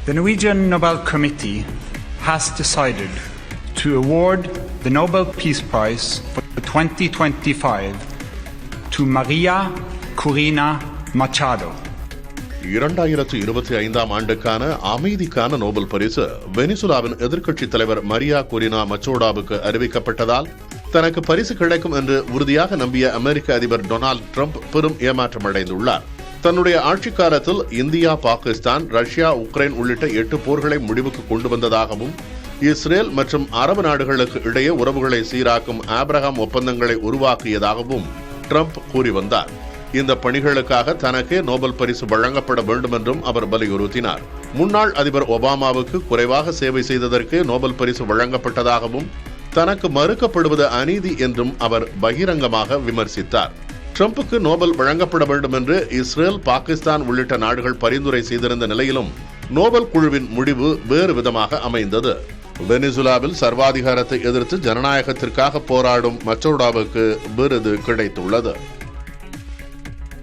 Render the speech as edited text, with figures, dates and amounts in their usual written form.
The Norwegian Nobel Committee has decided to award the Nobel Peace Prize for 2025 to Maria Corina Machado. 2025 ஆண்டுக்கான அமைதிக்கான Nobel பரிசு வெனிசுலாவின் எதிர்க்கட்சித் தலைவர் மரியா கொரினா மச்சோடாவுக்கு அறிவிக்கப்பட்டதால் தனக்கு பரிசு கிடைக்கும் என்று உறுதியாக நம்பிய அமெரிக்க அதிபர் டொனால்டு டிரம்ப் பெரும் ஏமாற்றம் அடைந்துள்ளார். தன்னுடைய ஆட்சிக்காலத்தில் இந்தியா, பாகிஸ்தான், ரஷ்யா, உக்ரைன் உள்ளிட்ட 8 போர்களை முடிவுக்கு கொண்டு வந்ததாகவும் இஸ்ரேல் மற்றும் அரபு நாடுகளுக்கு இடையே உறவுகளை சீராக்கும் ஆபிரகாம் ஒப்பந்தங்களை உருவாக்கியதாகவும் டிரம்ப் கூறி வந்தார். இந்த பணிகளுக்காக தனக்கே நோபல் பரிசு வழங்கப்பட வேண்டும் என்றும் அவர் வலியுறுத்தினார். முன்னாள் அதிபர் ஒபாமாவுக்கு குறைவாக சேவை செய்ததற்கு நோபல் பரிசு வழங்கப்பட்டதாகவும் தனக்கு மறுக்கப்படுவது அநீதி என்றும் அவர் பகிரங்கமாக விமர்சித்தார். டிரம்புக்கு நோபல் வழங்கப்பட வேண்டும் என்று இஸ்ரேல், பாகிஸ்தான் உள்ளிட்ட நாடுகள் பரிந்துரை செய்திருந்த நிலையிலும் நோபல் குழுவின் முடிவு வேறு விதமாக அமைந்தது. வெனிசுலாவில் சர்வாதிகாரத்தை எதிர்த்து ஜனநாயகத்திற்காக போராடும் மச்சோடாவுக்கு விருது கிடைத்துள்ளது.